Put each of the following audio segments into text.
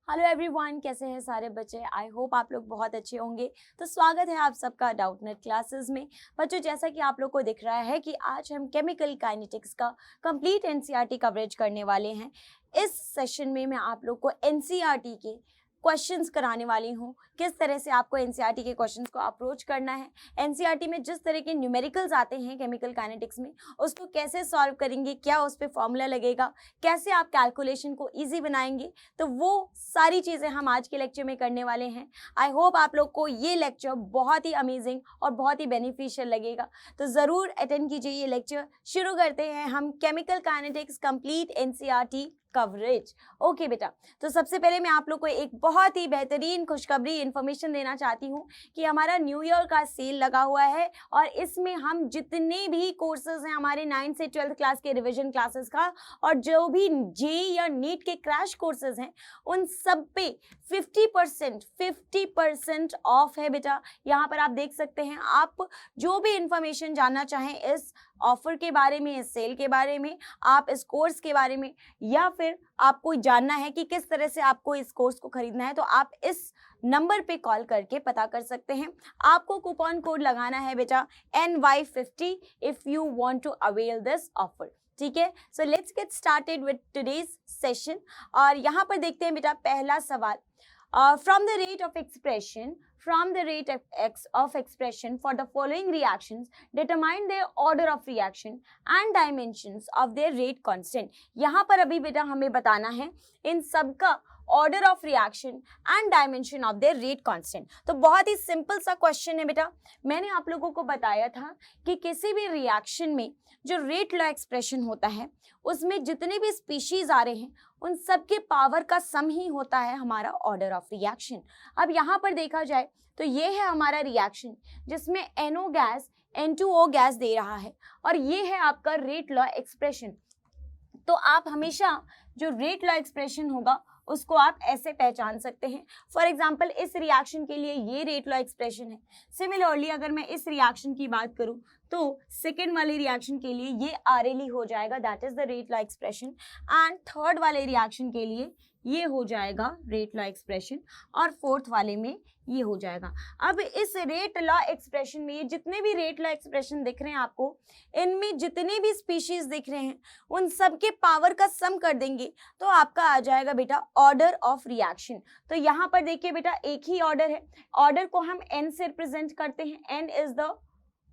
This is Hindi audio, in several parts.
हेलो एवरीवन, कैसे हैं सारे बच्चे। आई होप आप लोग बहुत अच्छे होंगे। तो स्वागत है आप सबका डाउटनेट क्लासेस में। बच्चों, जैसा कि आप लोग को दिख रहा है कि आज हम केमिकल काइनेटिक्स का कंप्लीट एनसीईआरटी कवरेज करने वाले हैं। इस सेशन में मैं आप लोग को एनसीईआरटी के क्वेश्चंस कराने वाली हूँ, किस तरह से आपको एनसीईआरटी के क्वेश्चंस को अप्रोच करना है। एनसीईआरटी में जिस तरह के न्यूमेरिकल्स आते हैं केमिकल काइनेटिक्स में, उसको कैसे सॉल्व करेंगे, क्या उस पर फॉर्मूला लगेगा, कैसे आप कैलकुलेशन को ईजी बनाएंगे, तो वो सारी चीज़ें हम आज के लेक्चर में करने वाले हैं। आई होप आप लोग को ये लेक्चर बहुत ही अमेजिंग और बहुत ही बेनिफिशियल लगेगा, तो ज़रूर अटेंड कीजिए ये लेक्चर। शुरू करते हैं हम chemical kinetics complete NCERT coverage. Okay बेटा, तो सबसे पहले मैं आप लोग को एक बहुत ही बेहतरीन खुशखबरी इन्फॉर्मेशन देना चाहती हूँ कि हमारा न्यू ईयर का सेल लगा हुआ है और इसमें हम जितने भी कोर्सेज हैं हमारे 9 से 12th क्लास के रिवीजन क्लासेस का और जो भी जे या नीट के क्रैश कोर्सेज हैं उन सब पे 50% ऑफ है बेटा। यहाँ पर आप देख सकते हैं, आप जो भी इंफॉर्मेशन जानना चाहें इस ऑफर के बारे में, इस सेल के बारे में, आप इस कोर्स के बारे में, या फिर आपको जानना है कि किस तरह से आपको इस कोर्स को खरीदना है, तो आप इस नंबर पे कॉल करके पता कर सकते हैं। आपको कूपन कोड लगाना है बेटा NY50 if you want to avail this offer. ठीक है, so let's get started with today's session. और यहाँ पर देखते हैं बेटा पहला सवाल, from the rate of expression for the following reactions, determine their order of reaction and dimensions of their rate constant। यहाँ पर अभी बेटा हमें बताना है इन सब का order of reaction and dimension of their rate constant. तो बहुत ही सिंपल सा क्वेश्चन है बेटा। मैंने आप लोगों को बताया था कि किसी भी रिएक्शन में जो रेट लॉ एक्सप्रेशन होता है उसमें जितने भी स्पीशीज आ रहे हैं उन सब के पावर का सम ही होता है हमारा ऑर्डर ऑफ रिएक्शन। अब यहाँ पर देखा जाए तो ये है हमारा रिएक्शन जिसमें NO गैस N2O गैस दे रहा है और ये है आपका रेट लॉ एक्सप्रेशन। तो आप हमेशा जो रेट लॉ एक्सप्रेशन होगा उसको आप ऐसे पहचान सकते हैं। फॉर एग्जाम्पल इस रिएक्शन के लिए ये रेट लॉ एक्सप्रेशन है। सिमिलरली अगर मैं इस रिएक्शन की बात करूं तो सेकेंड वाले रिएक्शन के लिए ये RLE हो जाएगा, that is the rate law expression. And third वाले रिएक्शन के लिए ये हो जाएगा रेट लॉ एक्सप्रेशन और फोर्थ वाले में ये हो जाएगा। अब इस रेट लॉ एक्सप्रेशन में ये जितने भी रेट लॉ एक्सप्रेशन दिख रहे हैं आपको, इनमें जितने भी स्पीशीज दिख रहे हैं उन सब के पावर का सम कर देंगे तो आपका आ जाएगा बेटा ऑर्डर ऑफ रिएक्शन। तो यहाँ पर देखिए बेटा एक ही ऑर्डर है, ऑर्डर को हम N से रिप्रेजेंट करते हैं। N is the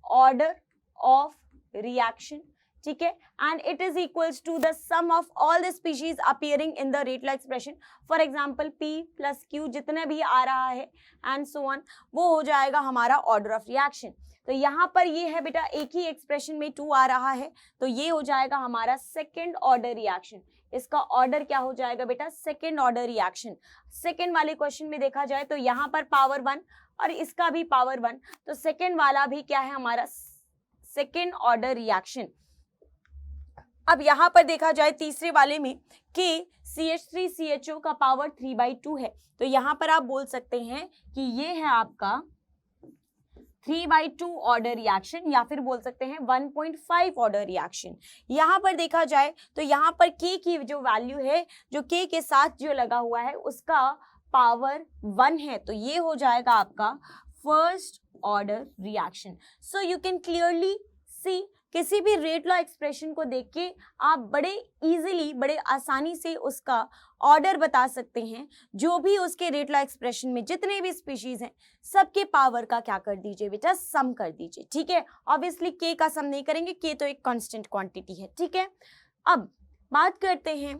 order of reaction, ठीक है, and it is equals to the sum of all the species appearing in the rate law expression. For example P plus Q जितना भी आ रहा है एंड सो ऑन, वो हो जाएगा हमारा ऑर्डर ऑफ रिएक्शन। तो यहाँ पर ये है बेटा एक ही एक्सप्रेशन में 2 आ रहा है तो ये हो जाएगा हमारा सेकेंड ऑर्डर रिएक्शन। इसका ऑर्डर क्या हो जाएगा बेटा, सेकेंड ऑर्डर रिएक्शन। सेकेंड वाले क्वेश्चन में देखा जाए तो यहाँ पर पावर 1 और इसका भी पावर 1, तो सेकेंड वाला भी क्या है हमारा सेकेंड ऑर्डर रिएक्शन। अब यहाँ पर देखा जाए तीसरे वाले में KCH3CHO का पावर 3/2 है, तो यहाँ पर आप बोल सकते हैं कि ये है आपका 3/2 ऑर्डर रिएक्शन या फिर बोल सकते हैं 1.5 ऑर्डर रिएक्शन। यहाँ पर देखा जाए तो यहाँ पर K की जो वैल्यू है, जो K के साथ जो लगा हुआ है उसका पावर 1 है, तो ये हो जाएगा आपका first order reaction. So you can clearly see किसी भी रेट लॉ एक्सप्रेशन को देख के आप बड़े इजीली, बड़े आसानी से उसका ऑर्डर बता सकते हैं। जो भी उसके रेट लॉ एक्सप्रेशन में जितने भी स्पीशीज हैं सबके पावर का क्या कर दीजिए बेटा, सम कर दीजिए। ठीक है, ऑब्वियसली के का सम नहीं करेंगे, के तो एक कांस्टेंट क्वांटिटी है। ठीक है, अब बात करते हैं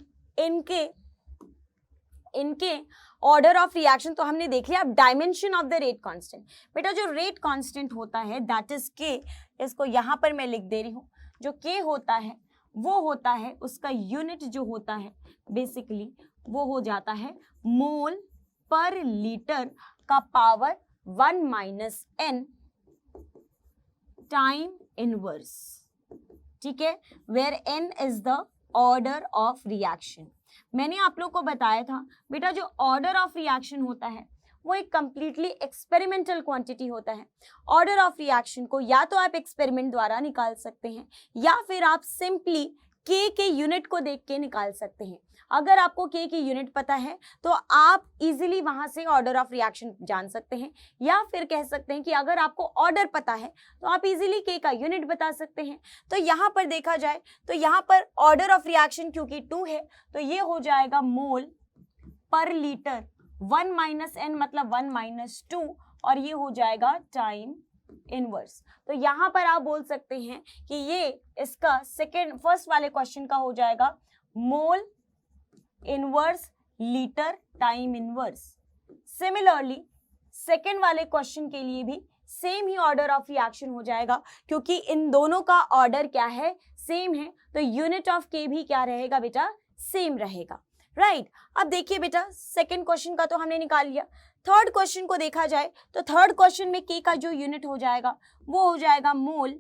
इनके ऑर्डर ऑफ रिएक्शन। तो हमने देख लिया। अब dimension of the rate constant, बेटा जो रेट कांस्टेंट होता है दैट इज के, इसको यहाँ पर मैं लिख दे रही हूँ। जो के होता है वो होता है उसका यूनिट जो होता है बेसिकली वो हो जाता है मोल पर लीटर का पावर 1 - n टाइम इनवर्स। ठीक है, where n is the order of reaction. मैंने आप लोग को बताया था बेटा जो ऑर्डर ऑफ रिएक्शन होता है वो एक कंप्लीटली एक्सपेरिमेंटल क्वांटिटी होता है। ऑर्डर ऑफ रिएक्शन को या तो आप एक्सपेरिमेंट द्वारा निकाल सकते हैं या फिर आप सिंपली के यूनिट को देख के निकाल सकते हैं। अगर आपको के की यूनिट पता है तो आप इजीली वहां से ऑर्डर ऑफ रिएक्शन जान सकते हैं, या फिर कह सकते हैं कि अगर आपको ऑर्डर पता है तो आप इजीली के का यूनिट बता सकते हैं। तो यहाँ पर देखा जाए तो यहाँ पर ऑर्डर ऑफ रिएक्शन क्योंकि 2 है तो ये हो जाएगा मोल पर लीटर, 1 माइनस n मतलब 1 माइनस 2, और ये हो जाएगा टाइम इनवर्स। तो यहाँ पर आप बोल सकते हैं कि ये इसका फर्स्ट वाले क्वेश्चन का हो जाएगा mole inverse litre time inverse. Similarly second वाले क्वेश्चन के लिए भी same he order of reaction हो जाएगा, क्योंकि इन दोनों का ऑर्डर क्या है, सेम है, तो यूनिट ऑफ के भी क्या रहेगा बेटा, सेम रहेगा, राइट। अब देखिए बेटा सेकेंड क्वेश्चन का तो हमने निकाल लिया। थर्ड क्वेश्चन को देखा जाए तो थर्ड क्वेश्चन में के का जो यूनिट हो जाएगा वो हो जाएगा मोल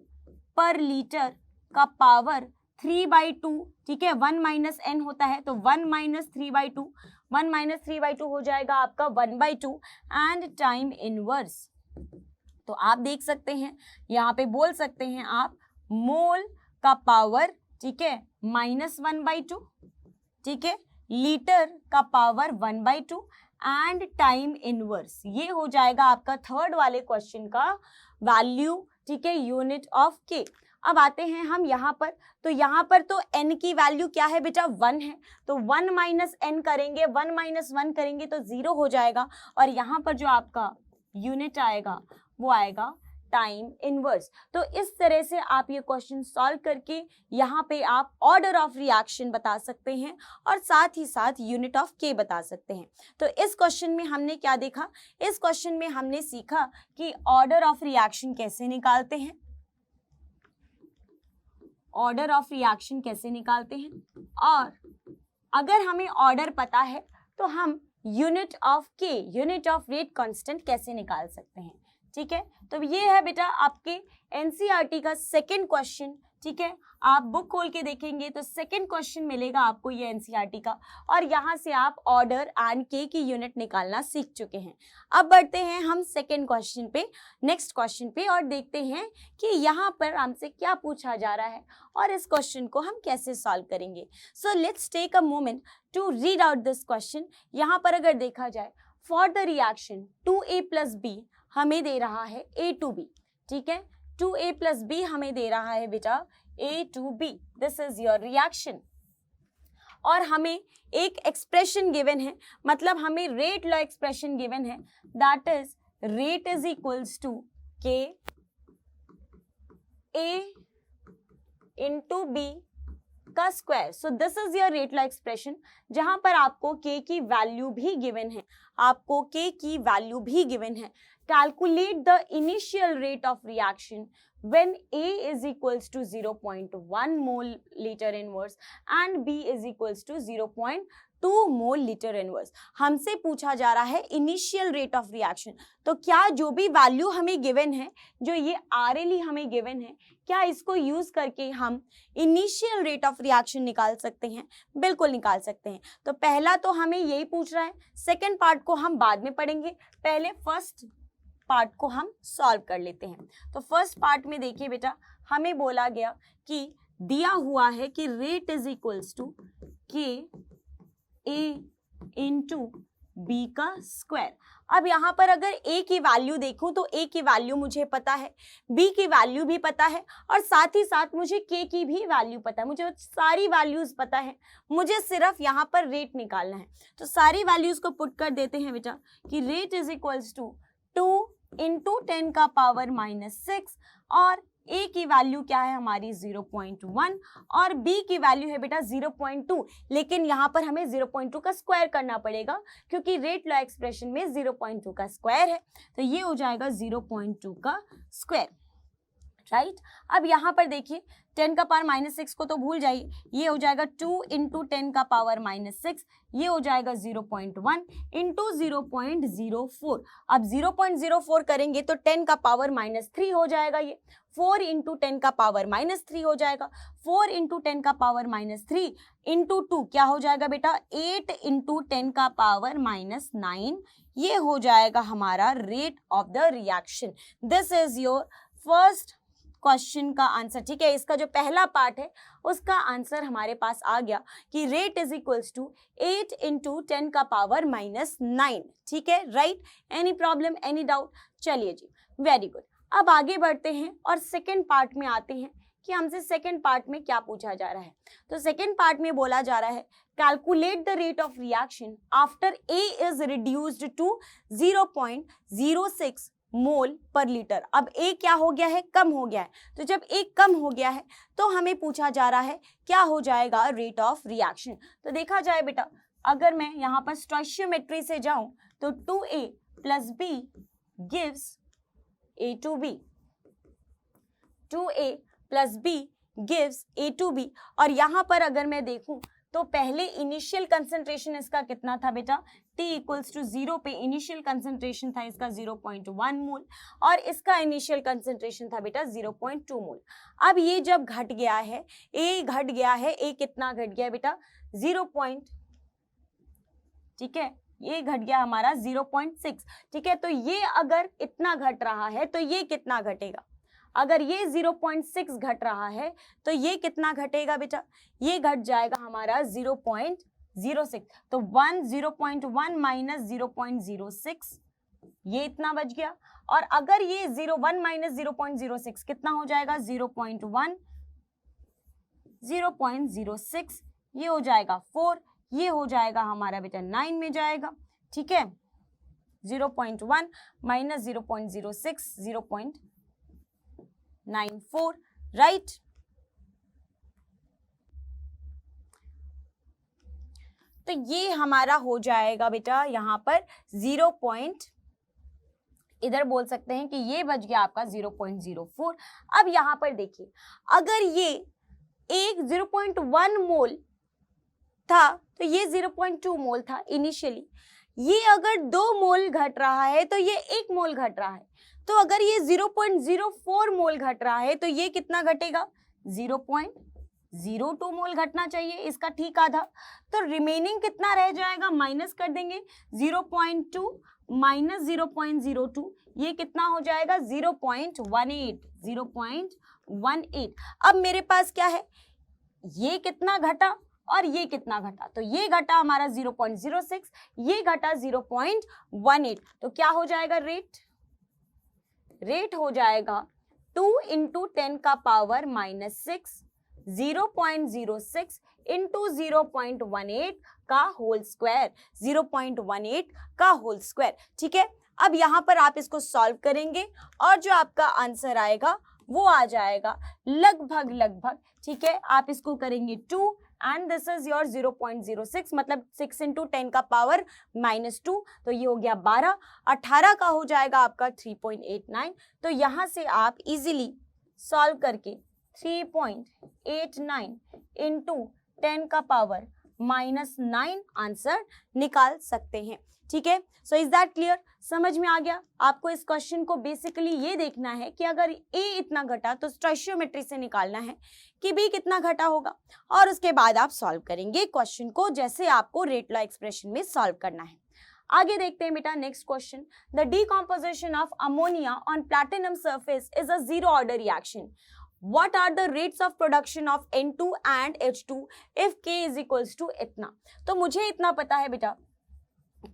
पर लीटर का पावर 3/2, ठीक है। 1 माइनस n होता है तो 1 माइनस 3/2, 1 माइनस 3/2 हो जाएगा आपका 1/2 एंड टाइम इनवर्स। तो आप देख सकते हैं यहाँ पे बोल सकते हैं आप मोल का पावर, ठीक है, -1/2, ठीक है, लीटर का पावर 1/2 एंड टाइम इनवर्स। ये हो जाएगा आपका थर्ड वाले क्वेश्चन का वैल्यू, ठीक है, यूनिट ऑफ के। अब आते हैं हम यहाँ पर, तो यहाँ पर तो n की वैल्यू क्या है बेटा, 1 है, तो 1 माइनस n करेंगे, 1 माइनस 1 करेंगे तो 0 हो जाएगा, और यहाँ पर जो आपका यूनिट आएगा वो आएगा टाइम इनवर्स। तो इस तरह से आप ये क्वेश्चन सॉल्व करके यहाँ पे आप ऑर्डर ऑफ रिएक्शन बता सकते हैं और साथ ही साथ यूनिट ऑफ के बता सकते हैं। तो इस क्वेश्चन में हमने क्या देखा, इस क्वेश्चन में हमने सीखा कि ऑर्डर ऑफ रिएक्शन कैसे निकालते हैं, ऑर्डर ऑफ रिएक्शन कैसे निकालते हैं, और अगर हमें ऑर्डर पता है तो हम यूनिट ऑफ के, यूनिट ऑफ रेट कांस्टेंट कैसे निकाल सकते हैं, ठीक है। तो ये है बेटा आपके एनसीईआरटी का सेकंड क्वेश्चन, ठीक है। आप बुक खोल के देखेंगे तो सेकंड क्वेश्चन मिलेगा आपको ये एनसीईआरटी का, और यहाँ से आप ऑर्डर एंड के की यूनिट निकालना सीख चुके हैं। अब बढ़ते हैं हम सेकंड क्वेश्चन पे, नेक्स्ट क्वेश्चन पे, और देखते हैं कि यहाँ पर हमसे क्या पूछा जा रहा है और इस क्वेश्चन को हम कैसे सॉल्व करेंगे। So let's take a moment to read out this question. यहाँ पर अगर देखा जाए for the reaction 2a + b हमें दे रहा है a to b, ठीक है, 2a + b हमें दे रहा है बेटा a to b, this is your reaction, और हमें एक एक्सप्रेशन गिवन है, मतलब हमें रेट लॉ एक्सप्रेशन गिवन है, that is rate is equals to k a into b का square. So this is your rate law expression, जहां पर आपको k की वैल्यू भी गिवन है, आपको k की वैल्यू भी गिवन है। Calculate the initial rate of reaction when A is equals to 0.1 mole liter inverse and B is equals to 0.2 mole liter inverse। हमसे पूछा जा रहा है initial rate of reaction, तो क्या जो भी वैल्यू हमें गिवन है, जो ये RLE हमें गिवन है, क्या इसको यूज करके हम इनिशियल रेट ऑफ रिएक्शन निकाल सकते हैं? बिल्कुल निकाल सकते हैं। तो पहला तो हमें यही पूछ रहा है, सेकेंड पार्ट को हम बाद में पढ़ेंगे, पहले फर्स्ट पार्ट को हम सॉल्व कर लेते हैं। तो फर्स्ट पार्ट में देखिए बेटा, हमें बोला गया कि दिया हुआ है कि रेट इज इक्वल्स टू के ए इंटू बी का स्क्वायर। अब यहाँ पर अगर ए की वैल्यू देखूं तो ए की वैल्यू मुझे पता है, बी की वैल्यू भी पता है, और साथ ही साथ मुझे के की भी वैल्यू पता है, मुझे सारी वैल्यूज पता है, मुझे सिर्फ यहाँ पर रेट निकालना है। तो सारी वैल्यूज को पुट कर देते हैं बेटा कि rate is equals to 2 into 10 का पावर -6, और A की वैल्यू क्या है हमारी 0.1, और B की वैल्यू है बेटा 0.2, लेकिन यहाँ पर हमें 0.2 का स्क्वायर करना पड़ेगा क्योंकि रेट लॉ एक्सप्रेशन में 0.2 का स्क्वायर है, तो ये हो जाएगा 0.2 का स्क्वायर, राइट। अब यहाँ पर देखिए 10 का पावर -6 को तो भूल जाइए, ये हो जाएगा 2 into 10 का पावर -6, ये हो जाएगा 0.1 into 0.04। अब 0.04 करेंगे तो 10 का पावर -3 हो जाएगा, ये 4 into 10 का पावर -3 हो जाएगा, 4 into 10 का पावर -3 into 2 क्या हो जाएगा बेटा 8 into 10 का पावर -9, ये हो जाएगा हमारा rate of the reaction. This is your first question का आंसर। ठीक है, इसका जो पहला पार्ट है उसका आंसर हमारे पास आ गया कि rate is equals to 8 into 10 का पावर -9। ठीक है, right? Any problem, any doubt? चलिए जी, वेरी गुड। अब आगे बढ़ते हैं और सेकेंड पार्ट में आते हैं कि हमसे सेकेंड पार्ट में क्या पूछा जा रहा है। तो सेकेंड पार्ट में बोला जा रहा है calculate the rate of reaction after A is reduced to 0.06 mole per litre. अब ए क्या हो गया है? कम हो गया है। तो जब ए कम हो गया है तो हमें पूछा जा रहा है क्या हो जाएगा रेट ऑफ रिएक्शन। तो देखा जाए बेटा, अगर मैं यहाँ पर स्टोइचियोमेट्री से जाऊं तो 2a plus b gives a to b, 2a plus b gives a to b। और यहाँ पर अगर मैं देखूं तो पहले इनिशियल कंसंट्रेशन इसका कितना था बेटा? t इक्वल्स टू 0 पे इनिशियल कंसंट्रेशन था इसका 0.1 मोल और इसका इनिशियल कंसंट्रेशन था बेटा 0.2 मोल। अब ये जब घट गया है, a घट गया है, a कितना घट गया बेटा? 0. ठीक है, ये घट गया हमारा 0.6। ठीक है, तो ये अगर इतना घट रहा है तो ये कितना घटेगा? अगर ये 0.6 घट रहा है तो ये कितना घटेगा बेटा? ये घट जाएगा हमारा 0.06। तो 0.1 माइनस 0.06, ये इतना बच गया। और अगर ये 1 माइनस 0.06 कितना हो जाएगा? 0.1, 0.06, ये हो जाएगा 4, ये हो जाएगा हमारा बेटा 9 में जाएगा। ठीक है, 0.1 माइनस 0.06, 0.94, राइट? तो ये हमारा हो जाएगा बेटा यहाँ पर 0. इधर बोल सकते हैं कि ये बच गया आपका 0.04। अब यहाँ पर देखिए, अगर ये एक 0.1 मोल था तो ये 0.2 मोल था इनिशियली। ये अगर 2 मोल घट रहा है तो ये 1 मोल घट रहा है। तो अगर ये 0.04 मोल घट रहा है तो ये कितना घटेगा? 0.02 मोल घटना चाहिए, इसका ठीक आधा। तो रिमेनिंग कितना रह जाएगा? माइनस कर देंगे 0.2 माइनस 0.02, ये कितना हो जाएगा? 0.18, 0.18। अब मेरे पास क्या है? ये कितना घटा और ये कितना घटा? तो ये घटा हमारा 0.06, ये घटा 0.18। तो क्या हो जाएगा रेट? रेट हो जाएगा 2 इंटू 10 का पावर -6, 0.06 इंटू 0.18 का होल स्क्वायर, 0.18 का होल स्क्वायर। ठीक है, अब यहाँ पर आप इसको सॉल्व करेंगे और जो आपका आंसर आएगा वो आ जाएगा लगभग। ठीक है, आप इसको करेंगे 2 एंड दिस इज योर 0.06, मतलब 6 इंटू 10 का पावर -2, तो ये हो गया 12। 18 का हो जाएगा आपका 3.89। तो यहाँ से आप इजीली सॉल्व करके 3.89 इंटू 10 का पावर -9 आंसर निकाल सकते हैं। ठीक है, सो इज दैट क्लियर? समझ में आ गया? आपको इस क्वेश्चन को बेसिकली ये देखना है कि अगर ए इतना घटा तो स्टोइचियोमेट्री से निकालना है कि बी कितना घटा होगा, और उसके बाद आप सॉल्व करेंगे क्वेश्चन को जैसे आपको रेट लॉ एक्सप्रेशन में सॉल्व करना है। आगे देखते हैं बेटा next question. The decomposition of ammonia on platinum surface is a zero order reaction. What are the rates of production of N2 and H2 if K is equals to इतना? तो मुझे इतना पता है बेटा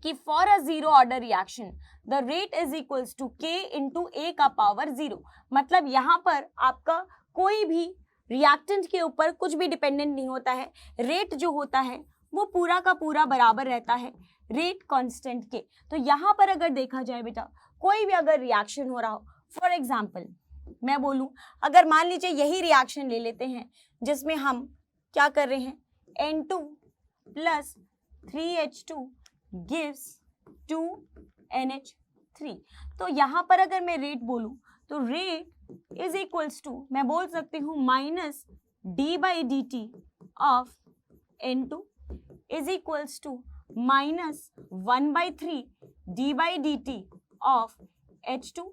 कि for a zero order reaction the rate is equals to K into A का पावर 0। मतलब यहाँ पर आपका कोई भी रिएक्टेंट के ऊपर कुछ भी डिपेंडेंट नहीं होता है। रेट जो होता है वो पूरा का पूरा बराबर रहता है रेट कांस्टेंट के। तो यहाँ पर अगर देखा जाए बेटा, कोई भी अगर रिएक्शन हो रहा हो, फॉर एग्जाम्पल मैं बोलूं, अगर मान लीजिए यही रिएक्शन ले लेते हैं जिसमें हम क्या कर रहे हैं, N2 plus 3H2 gives 2NH3। तो यहाँ पर अगर मैं रेट बोलूं तो रेट इज इक्वल्स टू, मैं बोल सकती हूँ minus d/dt of N2 is equals to minus 1/3 d/dt of H2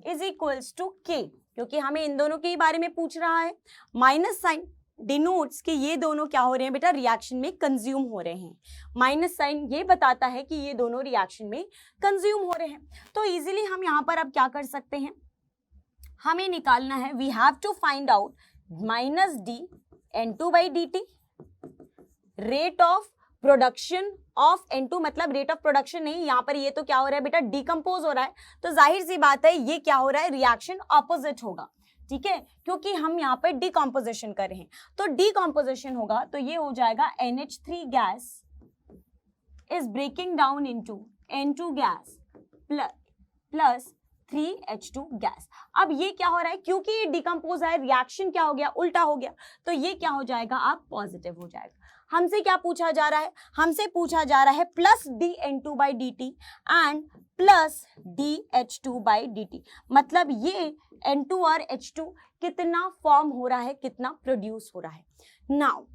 is equals to K, क्योंकि हमें इन दोनों के बारे में पूछ रहा है। माइनस साइन डिनोट्स कि ये दोनों क्या हो रहे हैं बेटा, रिएक्शन में कंज्यूम हो रहे हैं। माइनस साइन ये बताता है कि ये दोनों रिएक्शन में कंज्यूम हो रहे हैं। तो इजीली हम यहाँ पर अब क्या कर सकते हैं, हमें निकालना है, we have to find out minus D N2 by dt, rate of production of N2, मतलब रेट ऑफ प्रोडक्शन नहीं, यहाँ पर ये तो क्या हो रहा है बेटा, डिकम्पोज हो रहा है, तो जाहिर सी बात है ये क्या हो रहा है, रिएक्शन ऑपोजिट होगा, ठीक है, क्योंकि हम यहाँ पर डिकम्पोजिशन कर रहे हैं, तो डिकम्पोजिशन होगा तो ये हो जाएगा NH3 gas is breaking down into N2 gas plus 3H2 gas. अब ये क्या हो रहा है, क्योंकि ये डिकम्पोज है, रिएक्शन क्या हो गया, उल्टा हो गया, तो ये क्या हो जाएगा, आप पॉजिटिव हो जाएगा। हमसे क्या पूछा जा रहा है, हमसे पूछा जा रहा है plus dN2 by dt and plus dH2 by dt, मतलब ये N2 और H2 कितना फॉर्म हो रहा है, कितना प्रोड्यूस हो रहा है। नाउ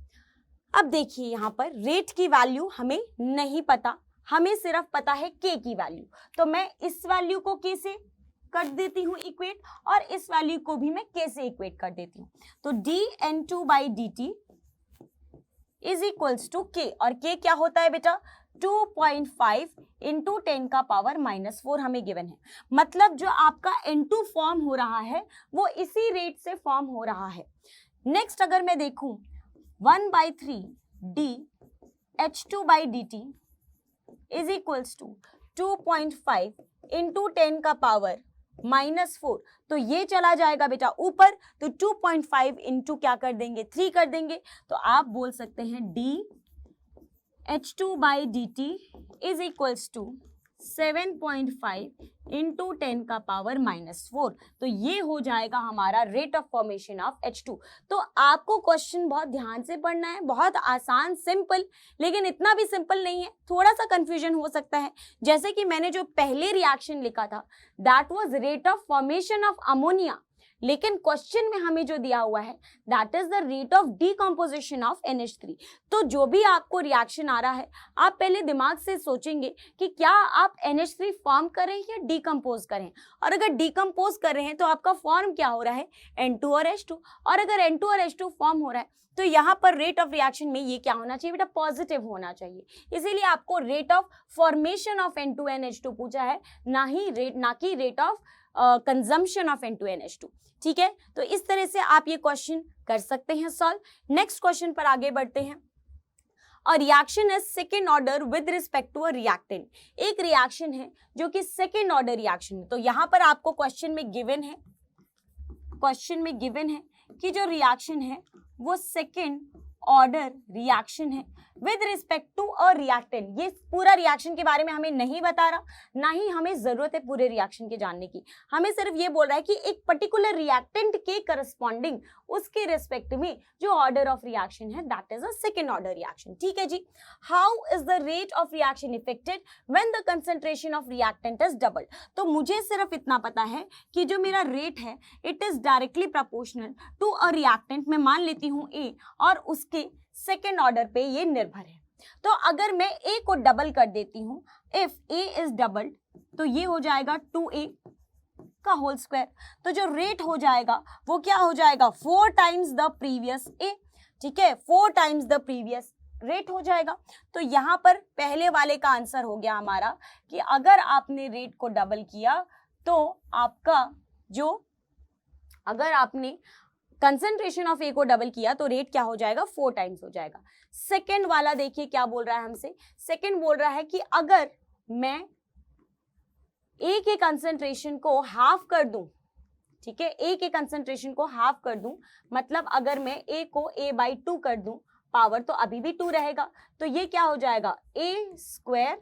अब देखिए यहाँ पर रेट की वैल्यू हमें नहीं पता, हमें सिर्फ पता है K की वैल्यू, तो मैं इस वैल्यू को K से कर देती हूँ इक्वेट, और इस वैल्यू को भी मैं K से इक्वेट कर देती हूँ, तो dN2 by dt is equals to K, और K क्या होता है बेटा, 2.5 इंटू 10 का पावर -4 हमें गिवन है, मतलब जो आपका N2 फॉर्म हो रहा है वो इसी रेट से फॉर्म हो रहा है। नेक्स्ट अगर मैं देखूं 1/3 dH2 by dt is equals to 2.5 into 10 का पावर -4, तो ये चला जाएगा बेटा ऊपर, तो 2.5 इंटू क्या कर देंगे, 3 कर देंगे, तो आप बोल सकते हैं dH2 by dt is equals to 7.5 into 10 का पावर -4, तो ये हो जाएगा हमारा rate of formation of H2। तो आपको क्वेश्चन बहुत ध्यान से पढ़ना है, बहुत आसान, सिंपल, लेकिन इतना भी सिंपल नहीं है, थोड़ा सा कंफ्यूजन हो सकता है। जैसे कि मैंने जो पहले रिएक्शन लिखा था that was rate of formation of ammonia, लेकिन क्वेश्चन में हमें जो दिया हुआ है that is the rate of decomposition of NH3। तो जो भी आपको रिएक्शन आ रहा है आप पहले दिमाग से सोचेंगे कि क्या आप NH3 फॉर्म करें या डीकम्पोज करें, और अगर डीकम्पोज कर रहे हैं तो आपका फॉर्म क्या हो रहा है, N2 और H2, और अगर N2 और H2 फॉर्म हो रहा है तो यहाँ पर रेट ऑफ रिएक्शन में ये क्या होना चाहिए बेटा, पॉजिटिव होना चाहिए, इसीलिए आपको rate of formation of N2 and H2 पूछा है, ना कि rate of consumption of N2 and H2, ठीक है। तो इस तरह से आप ये क्वेश्चन कर सकते हैं सॉल्व। नेक्स्ट क्वेश्चन पर आगे बढ़ते हैं। और reaction is second order with respect to a reactant, एक रिएक्शन है जो कि सेकेंड ऑर्डर रिएक्शन है, तो यहाँ पर आपको क्वेश्चन में गिवन है कि जो रिएक्शन है वो सेकेंड ऑर्डर रिएक्शन है with respect to a reactant. ये पूरा रिएक्शन के बारे में हमें नहीं बता रहा, ना ही हमें जरूरत है पूरे रिएक्शन के जानने की, हमें सिर्फ ये बोल रहा है कि एक पर्टिकुलर रिएक्टेंट के करस्पॉन्डिंग उसके रिस्पेक्ट में जो ऑर्डर ऑफ रिएक्शन है that is a second order reaction, ठीक है जी। How is the rate of reaction affected when the concentration of reactant is double, तो मुझे सिर्फ इतना पता है कि जो मेरा रेट है it is directly proportional to a reactant, मैं मान लेती हूँ A, और उसके सेकेंड ऑर्डर पे ये निर्भर है। तो अगर मैं A को डबल कर देती हूँ, इफ A इज डबल्ड, तो ये हो जाएगा 2A का होल स्क्वायर, तो जो रेट हो जाएगा वो क्या हो जाएगा, 4 टाइम्स द प्रीवियस A, ठीक है, 4 टाइम्स द प्रीवियस रेट हो जाएगा। तो यहाँ पर पहले वाले का आंसर हो गया हमारा कि अगर आपने रेट को डबल किया तो आपका जो, अगर आपने कंसंट्रेशन ऑफ A को डबल किया तो रेट क्या हो जाएगा, 4 टाइम्स हो जाएगा। सेकेंड वाला देखिए क्या बोल रहा है हमसे, सेकेंड बोल रहा है कि अगर मैं A के कंसंट्रेशन को हाफ कर दूं, ठीक है, A के कंसंट्रेशन को हाफ कर दूं, मतलब अगर मैं A को A/2 कर दूं, पावर तो अभी भी 2 रहेगा, तो ये क्या हो जाएगा A²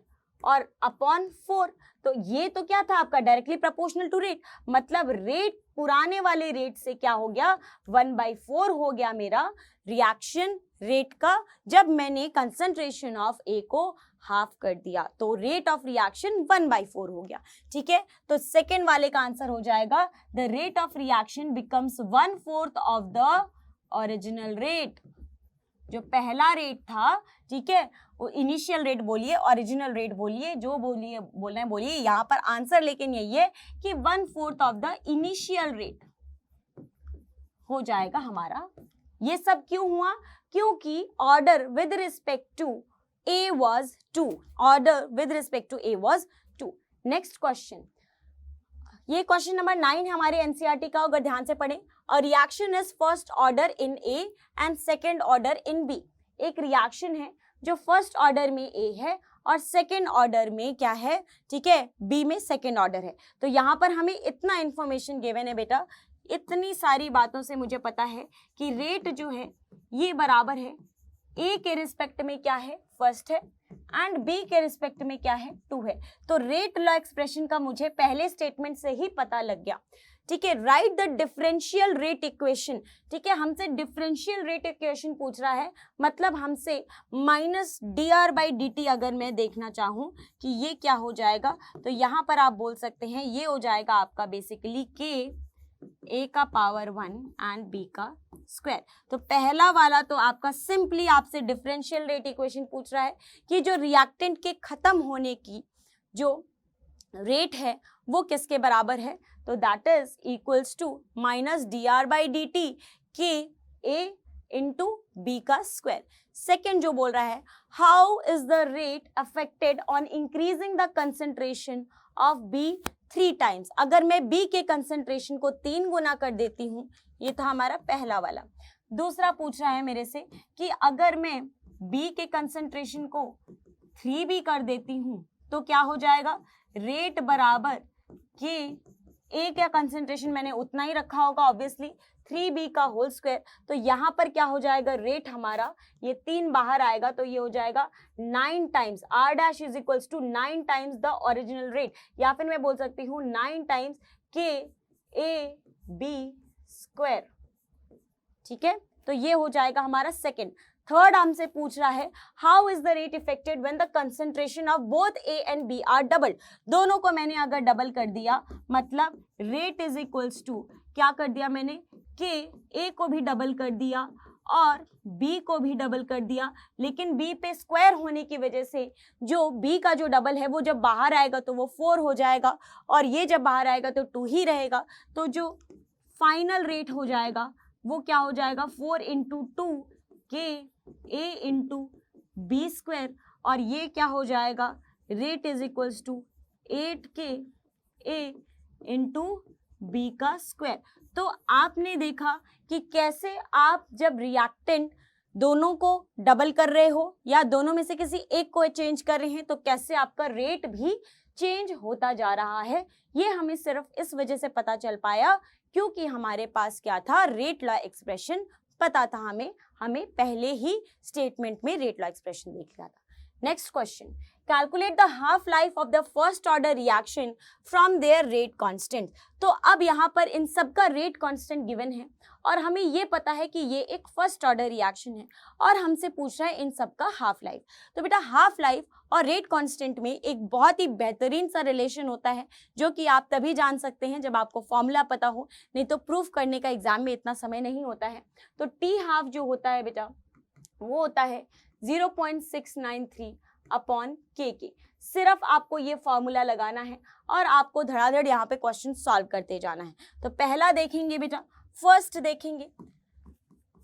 और अपॉन 4, तो ये तो क्या था आपका डायरेक्टली प्रोपोर्शनल टू रेट, मतलब रेट पुराने वाले रेट से क्या हो गया 1/4 हो गया मेरा रिएक्शन रेट का, जब मैंने कंसंट्रेशन ऑफ A को हाफ कर दिया, तो रेट ऑफ रिएक्शन 1/4 हो गया, ठीक है। तो सेकेंड वाले का आंसर हो जाएगा the rate of reaction becomes 1/4 of the original rate. जो पहला रेट था, ठीक है, वो इनिशियल रेट बोलिए, ओरिजिनल रेट बोलिए, जो बोलिए बोलना है बोलिए, यहाँ पर आंसर लेकिन यही है कि 1/4 ऑफ द इनिशियल रेट हो जाएगा हमारा। ये सब क्यों हुआ, क्योंकि order with respect to A was 2, order with respect to A was 2। Next question, ये क्वेश्चन नंबर 9 है हमारे एनसीईआरटी का, अगर ध्यान से पढ़ें। A reaction is first order in A and second order in B. एक रिएक्शन है जो फर्स्ट ऑर्डर में ए है और सेकेंड ऑर्डर में क्या है, ठीक है, बी में सेकेंड ऑर्डर है। तो यहाँ पर हमें इतना इंफॉर्मेशन गिवन है बेटा, इतनी सारी बातों से मुझे पता है कि रेट जो है ये बराबर है ए के रिस्पेक्ट में क्या है, फर्स्ट है, एंड बी के रिस्पेक्ट में क्या है, टू है। तो रेट लॉ एक्सप्रेशन का मुझे पहले स्टेटमेंट से ही पता लग गया, ठीक है। Right the differential rate equation, ठीक है, हमसे डिफरेंशियल रेट इक्वेशन पूछ रहा है, मतलब हमसे माइनस dr/dt अगर मैं देखना चाहूँ कि ये क्या हो जाएगा, तो यहाँ पर आप बोल सकते हैं ये हो जाएगा आपका बेसिकली k a का पावर 1 एंड b का स्क्वायर। तो पहला वाला तो आपका सिंपली आपसे डिफरेंशियल रेट इक्वेशन पूछ रहा है कि जो रिएक्टेंट के खत्म होने की जो रेट है वो किसके बराबर है, तो that is equals to minus dr/dt के a इंटू बी का स्क्वायर। सेकेंड जो बोल रहा है, how is the rate affected on increasing the concentration of B 3 times. अगर मैं बी के कंसेंट्रेशन को 3 गुना कर देती हूँ, ये था हमारा पहला वाला। दूसरा पूछ रहा है मेरे से कि अगर मैं बी के कंसेंट्रेशन को 3 भी कर देती हूँ तो क्या हो जाएगा, रेट बराबर के ए का कंसेंट्रेशन मैंने उतना ही रखा होगा ऑब्वियसली, 3b का होल स्क्वायर। तो यहाँ पर क्या हो जाएगा, रेट हमारा ये 3 बाहर आएगा तो ये हो जाएगा 9 times r dash is equals to 9 times the original rate, या फिर मैं बोल सकती हूँ 9 टाइम्स के ए बी स्क्वायर, ठीक है। तो ये हो जाएगा हमारा सेकेंड। थर्ड हमसे पूछ रहा है, how is the rate affected when the concentration of both A and B are double. दोनों को मैंने अगर डबल कर दिया, मतलब रेट इज इक्वल्स टू क्या कर दिया मैंने, के ए को भी डबल कर दिया और बी को भी डबल कर दिया, लेकिन बी पे स्क्वायर होने की वजह से जो बी का जो डबल है वो जब बाहर आएगा तो वो 4 हो जाएगा और ये जब बाहर आएगा तो 2 ही रहेगा। तो जो फाइनल रेट हो जाएगा वो क्या हो जाएगा, 4 इंटू 2 के ए इंटू बी स्क्वायर, और ये क्या हो जाएगा, रेट इज इक्वल्स टू 8 के ए इंटू बी का स्क्वायर। तो आपने देखा कि कैसे आप जब रिएक्टेंट दोनों को डबल कर रहे हो या दोनों में से किसी एक को चेंज कर रहे हैं तो कैसे आपका रेट भी चेंज होता जा रहा है। ये हमें सिर्फ इस वजह से पता चल पाया क्योंकि हमारे पास क्या था, रेट लॉ एक्सप्रेशन पता था हमें पहले ही स्टेटमेंट में रेट लॉ एक्सप्रेशन देख लिया था। Next question, calculate the half life of the first order reaction from there rate constant. तो अब यहाँ पर इन सब का रेट कांस्टेंट गिवन है और हमें ये पता है कि ये एक फर्स्ट ऑर्डर रिएक्शन है और हमसे पूछ रहा है इन सब का हाफ लाइफ। तो बेटा हाफ लाइफ और रेट कांस्टेंट में एक बहुत ही बेहतरीन सा रिलेशन होता है जो कि आप तभी जान सकते हैं जब आपको फॉर्मूला पता हो, नहीं तो प्रूफ करने का एग्जाम में इतना समय नहीं होता है। तो टी हाफ जो होता है बेटा वो होता है 0.693 अपॉन के। सिर्फ आपको ये फॉर्मूला लगाना है और आपको धड़ाधड़ यहाँ पे क्वेश्चन सॉल्व करते जाना है। तो पहला देखेंगे बेटा, फर्स्ट देखेंगे।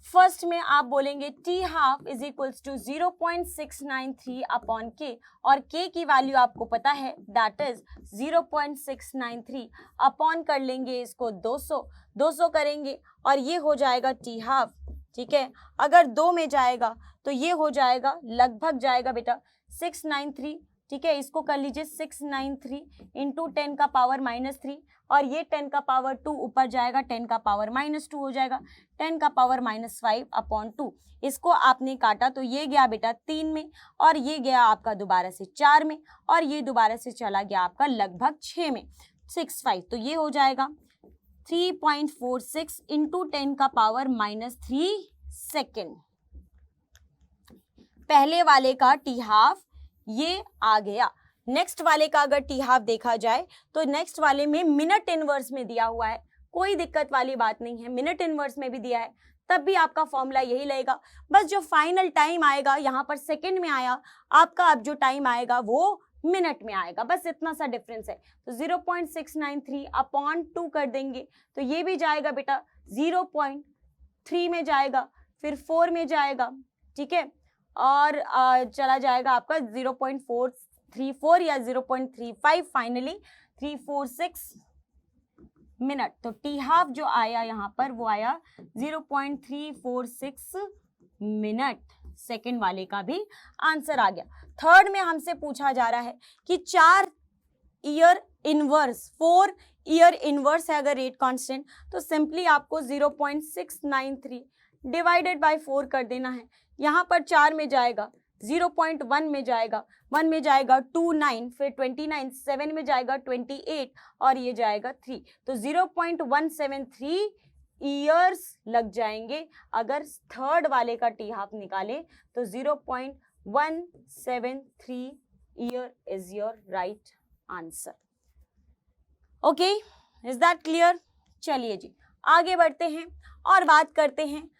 फर्स्ट में आप बोलेंगे T half is equals to 0.693 upon k, और के की वैल्यू आपको पता है दैट इज 0.693 अपॉन कर लेंगे इसको 200 करेंगे और ये हो जाएगा टी हाफ, ठीक है। अगर 2 में जाएगा तो ये हो जाएगा, लगभग जाएगा बेटा 693, ठीक है। इसको कर लीजिए 693 इंटू 10 का पावर -3 और ये 10 का पावर 2 ऊपर जाएगा, 10 का पावर -2 हो जाएगा, 10 का पावर -5 अपॉन 2। इसको आपने काटा तो ये गया बेटा 3 में और ये गया आपका दोबारा से 4 में और ये दोबारा से चला गया आपका लगभग 6 में, 65। तो ये हो जाएगा 3.46 इंटू 10 का पावर -3 सेकेंड। पहले वाले का टी हाफ ये आ गया। नेक्स्ट वाले का अगर टी हाफ देखा जाए तो नेक्स्ट वाले में मिनट इनवर्स में दिया हुआ है, कोई दिक्कत वाली बात नहीं है। मिनट इनवर्स में भी दिया है तब भी आपका फॉर्मूला यही लगेगा, बस जो फाइनल टाइम आएगा यहाँ पर सेकंड में आया, आपका अब जो टाइम आएगा वो मिनट में आएगा, बस इतना सा डिफरेंस है। तो 0.693 अपॉन 2 कर देंगे तो ये भी जाएगा बेटा 0.3 में जाएगा, फिर 4 में जाएगा, ठीक है, और चला जाएगा आपका 0.434 या 0.35, फाइनली 346 मिनट। तो टी हाफ जो आया यहाँ पर वो आया 0.346 मिनट। सेकेंड वाले का भी आंसर आ गया। थर्ड में हमसे पूछा जा रहा है कि 4 ईयर इनवर्स, 4 ईयर इनवर्स है अगर रेट कांस्टेंट, तो सिंपली आपको 0.693 डिवाइडेड बाय 4 कर देना है। यहाँ पर 4 में जाएगा, 0.1 में जाएगा, 1 में जाएगा 29, फिर 29, 7 में जाएगा 28 और ये जाएगा 3। तो 0.173 ईयर्स लग जाएंगे। अगर थर्ड वाले का टी हाफ निकाले तो 0.173 year is your right answer. Okay, is that clear? चलिए जी आगे बढ़ते हैं और बात करते हैं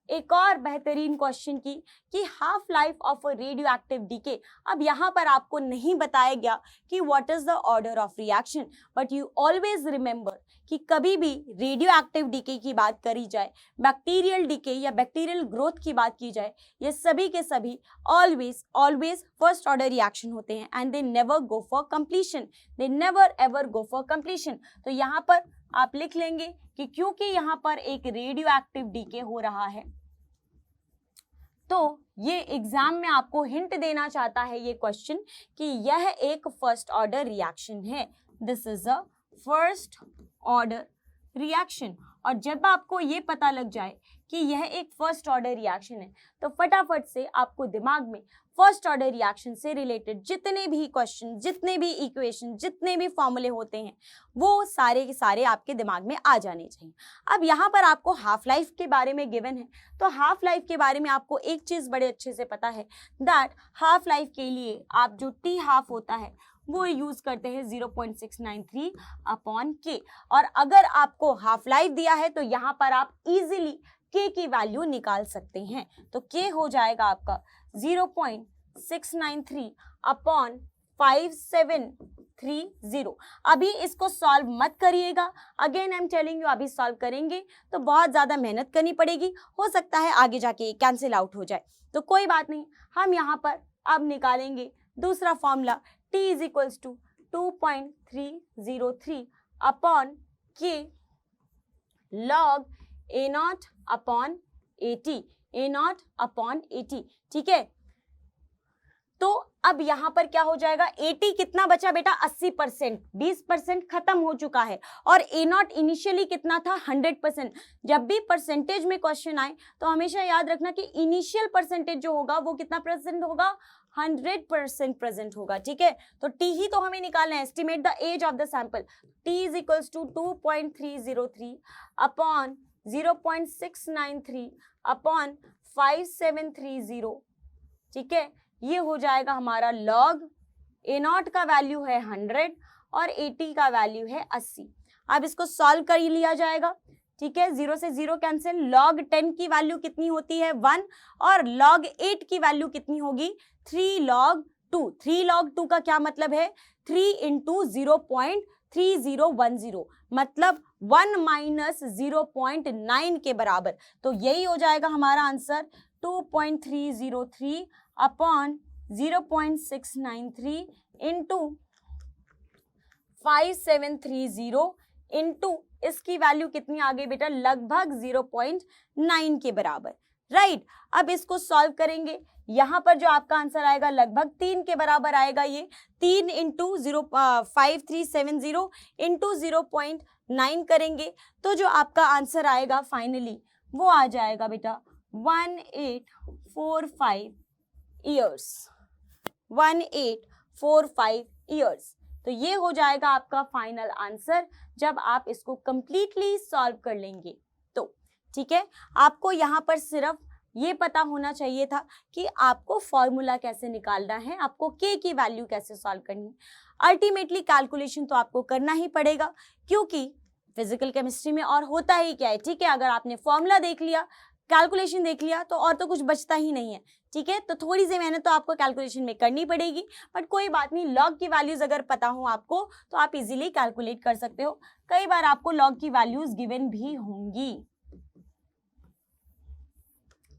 एक और बेहतरीन क्वेश्चन की कि half life of a radioactive decay. अब यहाँ पर आपको नहीं बताया गया कि what is the order of reaction, but you always remember कि कभी भी रेडियो एक्टिव डीके की बात करी जाए, बैक्टीरियल डीके या बैक्टीरियल ग्रोथ की बात की जाए, ये सभी के सभी ऑलवेज फर्स्ट ऑर्डर रिएक्शन होते हैं and they never go for completion, they never ever go for completion. तो यहाँ पर आप लिख लेंगे कि क्योंकि यहाँ पर एक रेडियो एक्टिव डीके हो रहा है, तो ये एग्जाम में आपको हिंट देना चाहता है ये क्वेश्चन कि यह एक फर्स्ट ऑर्डर रिएक्शन है। This is a first order reaction. और जब आपको ये पता लग जाए कि यह एक फर्स्ट ऑर्डर रिएक्शन है, तो फटाफट से आपको दिमाग में फर्स्ट ऑर्डर रिएक्शन से रिलेटेड जितने भी क्वेश्चन, जितने भी इक्वेशन, जितने भी फॉर्मूले होते हैं, वो सारे के सारे आपके दिमाग में आ जाने चाहिए। अब यहाँ पर आपको हाफ लाइफ के बारे में गिवन है, तो हाफ लाइफ के बारे में आपको एक चीज़ बड़े अच्छे से पता है दैट हाफ लाइफ के लिए आप जो टी हाफ होता है वो यूज करते हैं 0.693 अपॉन के। और अगर आपको हाफ लाइफ दिया है तो यहाँ पर आप इजीली के की वैल्यू निकाल सकते हैं। तो के हो जाएगा आपका 0.693 अपॉन 5730। अभी इसको सॉल्व मत करिएगा, again I am telling you, अभी सॉल्व करेंगे तो बहुत ज़्यादा मेहनत करनी पड़ेगी, हो सकता है आगे जाके कैंसिल आउट हो जाए, तो कोई बात नहीं। हम यहाँ पर अब निकालेंगे दूसरा formula, t is equals to 2.303 upon के log A naught upon 80, A naught upon 80। ठीक है, तो अब यहां पर क्या हो जाएगा, 80 कितना बचा बेटा, 80%, 20% खत्म हो चुका है। और ए नॉट इनिशियली कितना था, 100%। जब भी परसेंटेज में क्वेश्चन आए तो हमेशा याद रखना कि इनिशियल परसेंटेज जो होगा वो कितना प्रेजेंट होगा, 100% प्रेजेंट होगा। ठीक है, तो टी ही तो हमें निकालना है, estimate the age of the sample. T is equals to 2.303 upon 0.693 upon 5730। ठीक है, ये हो जाएगा हमारा लॉग ए नॉट का वैल्यू है 100 और 80 का वैल्यू है 80। अब इसको सॉल्व कर लिया जाएगा। ठीक है, 0 से 0 कैंसिल, log 10 की वैल्यू कितनी होती है 1 और log 8 की वैल्यू कितनी होगी 3 log 2। 3 log 2 का क्या मतलब है, 3 इंटू 0.3010, मतलब 1 माइनस 0.9 के बराबर। तो यही हो जाएगा हमारा आंसर 2.303 अपॉन 0.693 इंटू 5730 इंटू इसकी वैल्यू कितनी आ गई बेटा, लगभग 0.9 के बराबर। राइट, अब इसको सॉल्व करेंगे, यहाँ पर जो आपका आंसर आएगा लगभग 3 के बराबर आएगा। ये 3 इंटू 5370 इंटू 0.9 करेंगे तो जो आपका आंसर आएगा फाइनली वो आ जाएगा बेटा 1845 ईयर्स, 1845 ईयर्स। तो ये हो जाएगा आपका फाइनल आंसर जब आप इसको कंप्लीटली सॉल्व कर लेंगे तो। ठीक है, आपको यहाँ पर सिर्फ ये पता होना चाहिए था कि आपको फॉर्मूला कैसे निकालना है, आपको के की वैल्यू कैसे सॉल्व करनी है। अल्टीमेटली कैलकुलेशन तो आपको करना ही पड़ेगा, क्योंकि फिजिकल केमिस्ट्री में और होता ही क्या है। ठीक है, अगर आपने फॉर्मूला देख लिया, कैलकुलेशन देख लिया तो और तो कुछ बचता ही नहीं है। ठीक है, तो थोड़ी सी मेहनत तो आपको कैलकुलेशन में करनी पड़ेगी, बट कोई बात नहीं, लॉग की वैल्यूज अगर पता हो आपको तो आप इजीली कैलकुलेट कर सकते हो। कई बार आपको लॉग की वैल्यूज गिवन भी होंगी,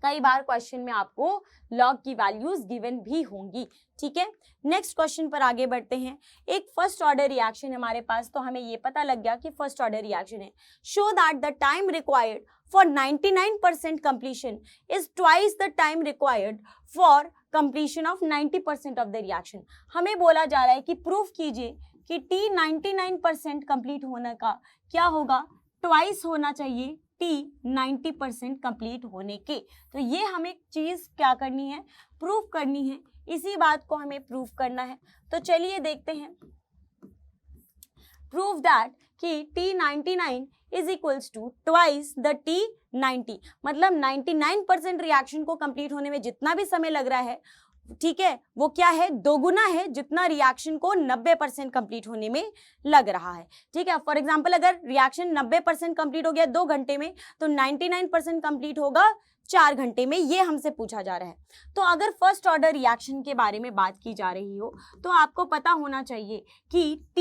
कई बार क्वेश्चन में आपको लॉग की वैल्यूज गिवन भी होंगी, ठीक है। नेक्स्ट क्वेश्चन पर आगे बढ़ते हैं। एक फर्स्ट ऑर्डर रिएक्शन हमारे पास, तो हमें ये पता लग गया कि फर्स्ट ऑर्डर रिएक्शन है। Show that the time required for 99% completion is twice the time required for completion of 90% of the reaction. हमें बोला जा रहा है कि प्रूफ कीजिए कि T 99% कंप्लीट होने का क्या होगा, ट्वाइस होना चाहिए T 90% कंप्लीट होने के। तो ये हमें चीज क्या करनी है, प्रूफ करनी है, इसी बात को हमें प्रूफ करना है। तो चलिए देखते हैं। प्रूव दैट कि T 99 is equals to twice the T 90, मतलब 99% रिएक्शन को कंप्लीट होने में जितना भी समय लग रहा है, ठीक है, वो क्या है, दोगुना है जितना रिएक्शन को 90% कंप्लीट होने में लग रहा है, ठीक है। फॉर एग्जांपल अगर रिएक्शन 90% कंप्लीट हो गया 2 घंटे में, तो 99% कंप्लीट होगा 4 घंटे में, ये हमसे पूछा जा रहा है। तो अगर फर्स्ट ऑर्डर रिएक्शन के बारे में बात की जा रही हो तो आपको पता होना चाहिए कि T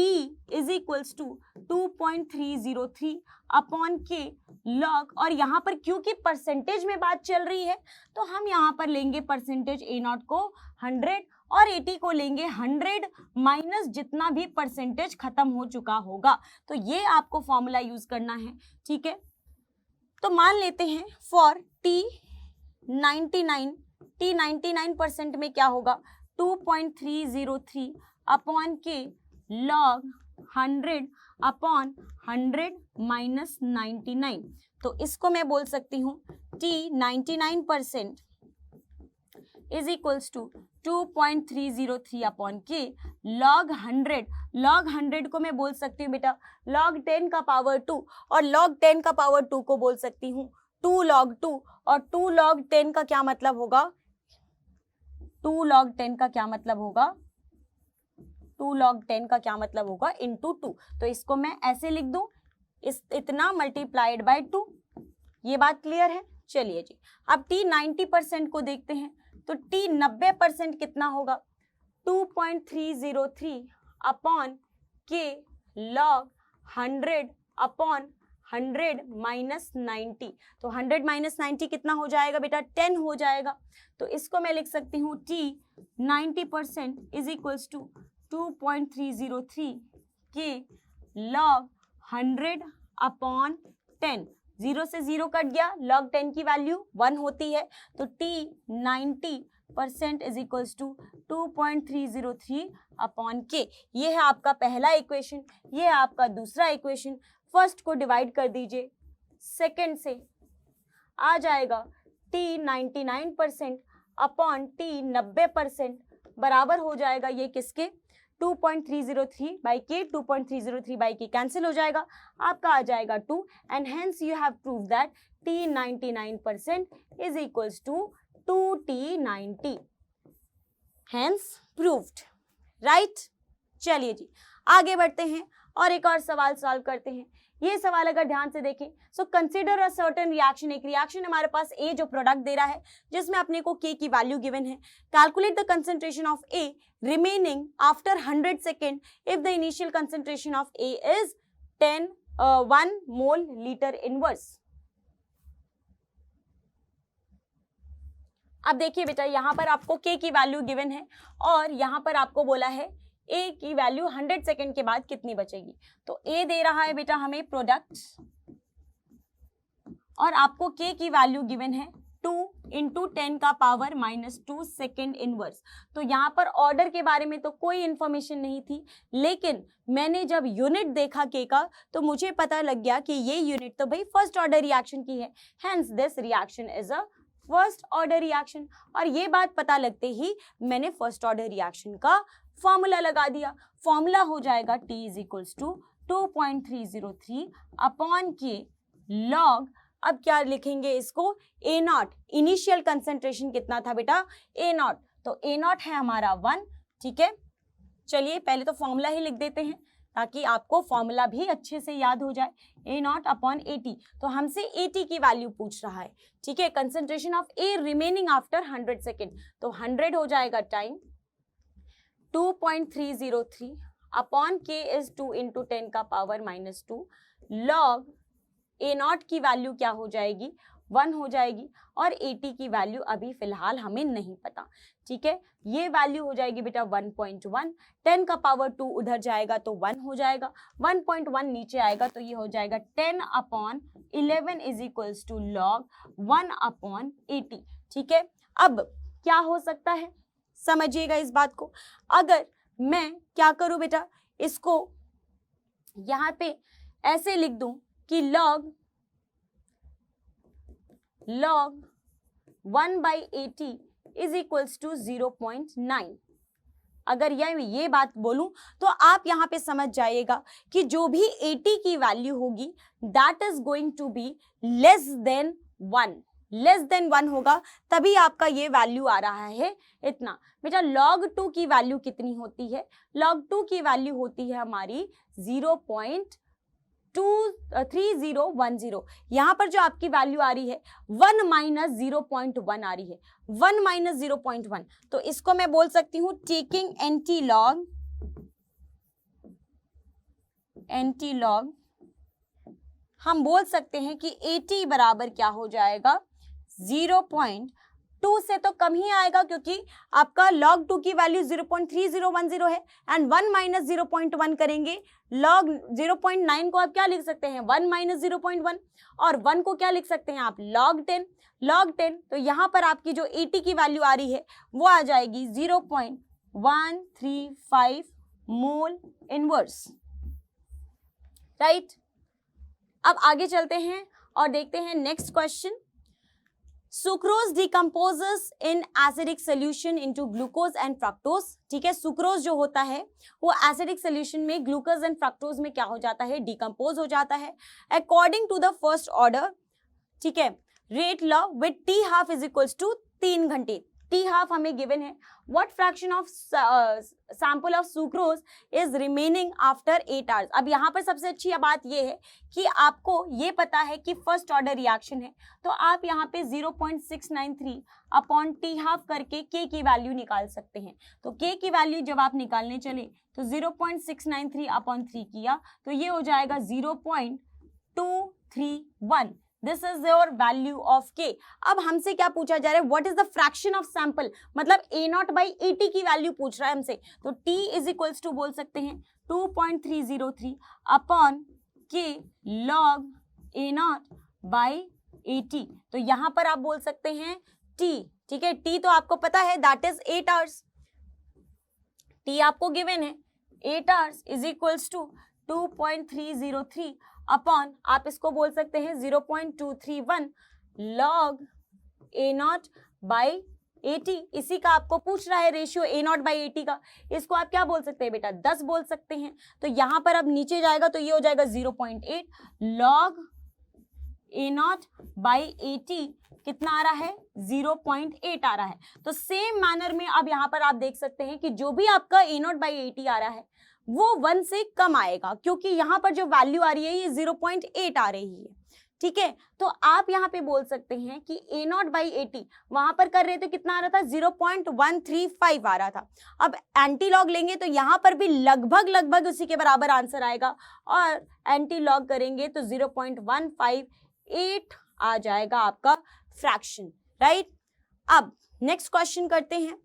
is equals to 2.303 upon के लॉग, और यहाँ पर क्योंकि परसेंटेज में बात चल रही है तो हम यहाँ पर लेंगे परसेंटेज A0 को 100 और 80 को लेंगे 100 माइनस जितना भी परसेंटेज खत्म हो चुका होगा। तो ये आपको फॉर्मूला यूज करना है, ठीक है। तो मान लेते हैं फॉर T 99% में क्या होगा, 2.303 अपॉन के लॉग 100 अपॉन 100 माइनस 99। तो इसको मैं बोल सकती हूँ T 99% is equals to 2.303 upon के लॉग 100। लॉग 100 को मैं बोल सकती हूँ बेटा लॉग 10 का पावर 2, और लॉग 10 का पावर 2 को बोल सकती हूँ 2 log 2, और 2 log 10 का क्या मतलब होगा, 2 log 10 का क्या मतलब होगा, 2 log 10 का क्या मतलब होगा इंटू 2। तो इसको मैं ऐसे लिख दूं, इतना मल्टीप्लाइड बाय 2। ये बात क्लियर है। चलिए जी, अब T 90% को देखते हैं। तो T 90% कितना होगा, 2.303 अपॉन के लॉग 100 अपॉन 100 माइनस 90। तो 100 माइनस 90 कितना हो जाएगा बेटा, 10 हो जाएगा। तो इसको मैं लिख सकती हूँ T 90% इज इक्वल्स टू 2.303 के लॉग 100 अपॉन 10। 0 से 0 कट गया, लॉग 10 की वैल्यू 1 होती है। तो T 90% is equals to 2.303 upon k. ये है आपका पहला इक्वेशन, ये है आपका दूसरा इक्वेशन। फर्स्ट को डिवाइड कर दीजिए सेकंड से, आ जाएगा T 99% अपॉन T 90% बराबर हो जाएगा ये किसके, 2.303 बाई के, 2.303 बाई के कैंसिल हो जाएगा, आपका आ जाएगा 2, and hence you have prove that T 99% is equals to 2T90, hence proved, right. चलिए जी आगे बढ़ते हैं और एक और सवाल सॉल्व करते हैं। ये सवाल अगर ध्यान से देखें, so consider a certain reaction, एक रिएक्शन हमारे पास A जो प्रोडक्ट दे रहा है जिसमें अपने को K की वैल्यू गिवन है। Calculate the concentration of A remaining after 100 second if the initial concentration of A is 1 mole litre inverse. अब देखिए बेटा, यहाँ पर आपको K की वैल्यू गिवन है और यहाँ पर आपको बोला है A की वैल्यू 100 सेकेंड के बाद कितनी बचेगी। तो A दे रहा है बेटा हमें प्रोडक्ट, और आपको K की वैल्यू गिवन है 2 इंटू 10 का पावर माइनस 2 सेकेंड इनवर्स। तो यहाँ पर ऑर्डर के बारे में तो कोई इंफॉर्मेशन नहीं थी, लेकिन मैंने जब यूनिट देखा K का तो मुझे पता लग गया कि ये यूनिट तो भाई फर्स्ट ऑर्डर रिएक्शन की है, hence this reaction is a first order reaction. और ये बात पता लगते ही मैंने फर्स्ट ऑर्डर रिएक्शन का फॉर्मूला लगा दिया। फॉर्मूला हो जाएगा T is equals to 2.303 upon के लॉग, अब क्या लिखेंगे इसको, A0, इनिशियल कंसंट्रेशन कितना था बेटा, A0, तो A0 है हमारा 1, ठीक है। चलिए पहले तो फॉर्मूला ही लिख देते हैं ताकि आपको फॉर्मूला भी अच्छे से याद हो जाए। A0 अपॉन 80, तो हमसे 80 की वैल्यू पूछ रहा है, ठीक है। Concentration of A remaining after 100 second, तो 100 हो जाएगा time 2.303 upon K is 2 into 10 का पावर माइनस 2 लॉग A0 की वैल्यू क्या हो जाएगी 1 हो जाएगी और AT की वैल्यू अभी फिलहाल हमें नहीं पता, ठीक है। ये वैल्यू हो जाएगी बेटा 1.1, 10 का पावर 2 उधर जाएगा तो 1 हो जाएगा, 1.1 नीचे आएगा तो ये हो जाएगा 10/11 इज इक्वल्स टू लॉग 1/80, ठीक है। अब क्या हो सकता है, समझिएगा इस बात को। अगर मैं क्या करूं बेटा, इसको यहां पे ऐसे लिख दूं कि log 1/80 इज इक्वल्स टू 0.9। अगर ये बात बोलूं तो आप यहाँ पे समझ जाइएगा कि जो भी 80 की वैल्यू होगी that is going to be less than 1 होगा, तभी आपका ये वैल्यू आ रहा है इतना। बेटा log 2 की वैल्यू कितनी होती है, log 2 की वैल्यू होती है हमारी 0.3010। यहाँ पर जो आपकी वैल्यू आ रही है 1 माइनस 0.1 आ रही है, 1 माइनस 0.1, तो इसको मैं बोल सकती हूँ टेकिंग एंटी लॉग हम बोल सकते हैं कि 80 बराबर क्या हो जाएगा 0.2 से तो कम ही आएगा, क्योंकि आपका log 2 की वैल्यू 0.3010 है एंड 1 माइनस 0.1 करेंगे, log 0.9 को आप क्या लिख सकते हैं 1 माइनस 0.1 और 1 को क्या लिख सकते हैं आप log 10। तो यहाँ पर आपकी जो 80 की वैल्यू आ रही है वो आ जाएगी 0.135 मोल इनवर्स, राइट। अब आगे चलते हैं और देखते हैं next question. Sucrose decomposes in acidic solution into glucose and fructose, ठीक है। सुक्रोज जो होता है वो एसिडिक सोल्यूशन में ग्लूकोज एंड फ्रक्टोज में क्या हो जाता है, डिकम्पोज हो जाता है according to the first order, ठीक है, rate law with T half is equals to 3 घंटे। टी हाफ हमें गिवन है, what fraction of sample of sucrose is remaining after 8 hours. अब यहाँ पर सबसे अच्छी बात ये है कि आपको ये पता है कि फर्स्ट ऑर्डर रिएक्शन है, तो आप यहाँ पे 0.693 अपॉन टी हाफ करके के की वैल्यू निकाल सकते हैं। तो के की वैल्यू जब आप निकालने चले तो 0.693 अपॉन 3 किया तो ये हो जाएगा 0.231। This is your value of के। अब हमसे क्या पूछा जा रहा है, what is the fraction of sample, मतलब A0/80 की वैल्यू पूछ रहा है हमसे, तो T इज इक्वल्स टू बोल सकते हैं 2.303 अपॉन के लॉग A0/80। तो यहां पर आप बोल सकते हैं T, ठीक है। T तो आपको पता है दैट इज 8 आवर्स, T आपको गिवन है 8 hours is equals to 2.303 upon आप इसको बोल सकते हैं 0.231 log A0/80। इसी का आपको पूछ रहा है रेशियो A0/80 का, इसको आप क्या बोल सकते हैं बेटा 10 बोल सकते हैं। तो यहां पर अब नीचे जाएगा तो ये हो जाएगा 0.8 log A0/80 कितना आ रहा है 0.8 आ रहा है। तो सेम मैनर में अब यहाँ पर आप देख सकते हैं कि जो भी आपका A0/80 आ रहा है वो 1 से कम आएगा, क्योंकि यहाँ पर जो वैल्यू आ रही है ये 0.8 आ रही है, ठीक है। तो आप यहाँ पे बोल सकते हैं कि A0/80 वहां पर कर रहे थे कितना आ रहा था 0.135 आ रहा था। अब एंटी लॉग लेंगे तो यहाँ पर भी लगभग उसी के बराबर आंसर आएगा, और एंटी लॉग करेंगे तो 0.158 आ जाएगा आपका फ्रैक्शन, राइट। अब नेक्स्ट क्वेश्चन करते हैं।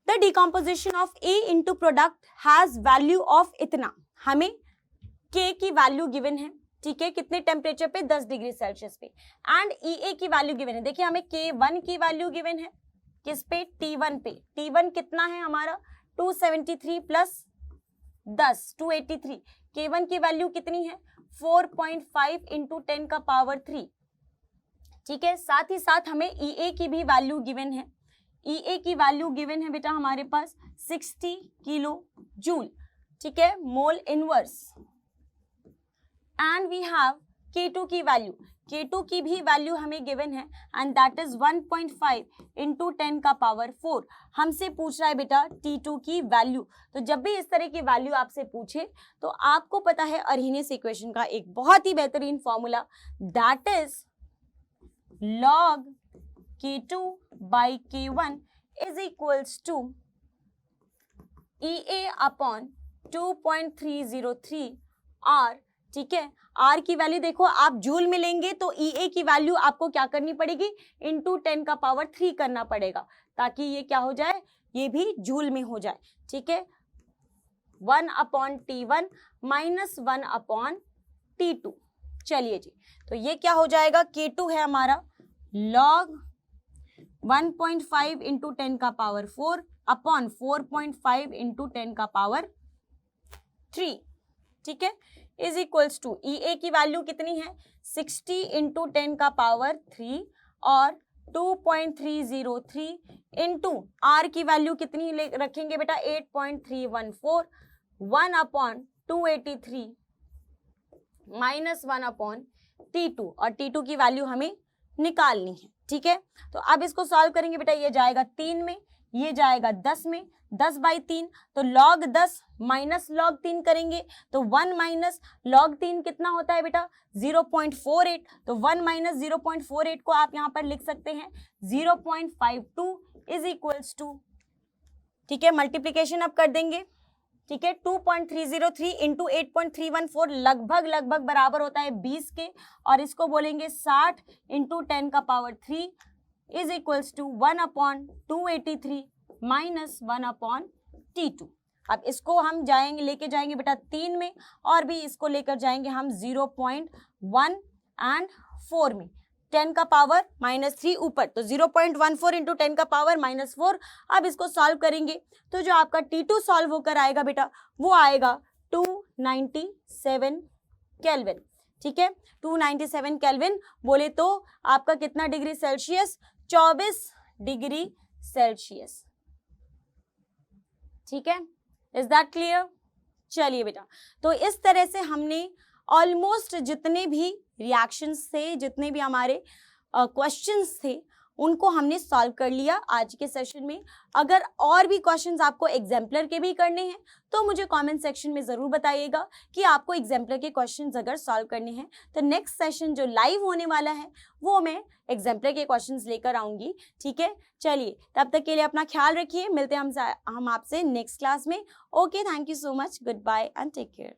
The decomposition of A into product has value of इतना, हमें K की वैल्यू गिवन है, ठीक है, कितने टेम्परेचर पे 10 डिग्री सेल्सियस पे, एंड EA की वैल्यू गिवन है। देखिए हमें K1 की वैल्यू गिवन है किस पे, T1 पे। T1 कितना है हमारा 273 प्लस 10 283। K1 की वैल्यू कितनी है 4.5 इंटू 10 का पावर 3, ठीक है। साथ ही साथ हमें EA की भी वैल्यू गिवन है, EA की वैल्यू गिवन है बेटा हमारे पास 60 किलो जूल, ठीक है, mole inverse. And we have K2 की वैल्यू, K2 की भी वैल्यू हमें गिवन है एंड दैट इज 1.5 इंटू 10 का पावर 4। हमसे पूछ रहा है बेटा T2 की वैल्यू। तो जब भी इस तरह की वैल्यू आपसे पूछे तो आपको पता है अरहिनियस इक्वेशन का एक बहुत ही बेहतरीन formula, that is log K2/K1 is equals to EA upon 2.303 or ठीक है। आर की वैल्यू देखो आप जूल में लेंगे तो ईए की वैल्यू आपको क्या करनी पड़ेगी, इंटू 10 का पावर 3 करना पड़ेगा, ताकि ये क्या हो जाए, ये भी जूल में हो जाए। ठीक है, 1/T1 माइनस 1/T2। चलिए जी, तो ये क्या हो जाएगा, K2 है हमारा log 1.5 इंटू 10 का पावर 4 अपॉन 4.5 इंटू 10 का पावर 3। ठीक है, इज इक्वल्स टू ई ए की वैल्यू कितनी है, 60 इंटू 10 का पावर 3 और 2.303 इंटू आर की वैल्यू कितनी रखेंगे बेटा, 8.314, 1/283 माइनस 1/T2, और T2 की वैल्यू हमें निकालनी है। ठीक है, तो अब इसको सॉल्व करेंगे बेटा, ये जाएगा 3 में, ये जाएगा 10 में, 10/3, तो log 10 माइनस log 3 करेंगे तो 1 माइनस log 3 कितना होता है बेटा, 0.48, तो 1 माइनस 0.48 को आप यहाँ पर लिख सकते हैं 0.52 इज इक्वल्स टू, ठीक है, मल्टीप्लीकेशन अब कर देंगे। ठीक है, 2.303 इंटू 8.314 लगभग बराबर होता है 20 के, और इसको बोलेंगे 60 इंटू 10 का power 3 is equals to 1/283 minus 1/T2। अब इसको हम जाएंगे, लेके जाएंगे बेटा 3 में, और भी इसको लेकर जाएंगे हम 0.1 एंड 4 में, 10 का पावर -3 ऊपर, तो 0.14 इंटू 10 का पावर -4। अब इसको सॉल्व करेंगे तो जो आपका T2 सॉल्व होकर आएगा बेटा, वो आएगा 297 केल्विन। ठीक है, 297 केल्विन बोले तो आपका कितना डिग्री सेल्सियस, 24 डिग्री सेल्सियस। ठीक है, इज दैट क्लियर। चलिए बेटा, तो इस तरह से हमने ऑलमोस्ट जितने भी रिएक्शंस थे, जितने भी हमारे क्वेश्चंस थे, उनको हमने सॉल्व कर लिया आज के सेशन में। अगर और भी क्वेश्चंस आपको एग्जाम्पलर के भी करने हैं तो मुझे कमेंट सेक्शन में ज़रूर बताइएगा कि आपको एग्जाम्पलर के क्वेश्चंस अगर सॉल्व करने हैं, तो नेक्स्ट सेशन जो लाइव होने वाला है वो मैं एग्जाम्पलर के क्वेश्चंस लेकर आऊँगी। ठीक है, चलिए तब तक के लिए अपना ख्याल रखिए, मिलते हैं हम आपसे नेक्स्ट क्लास में। Okay, thank you so much, good bye and take care.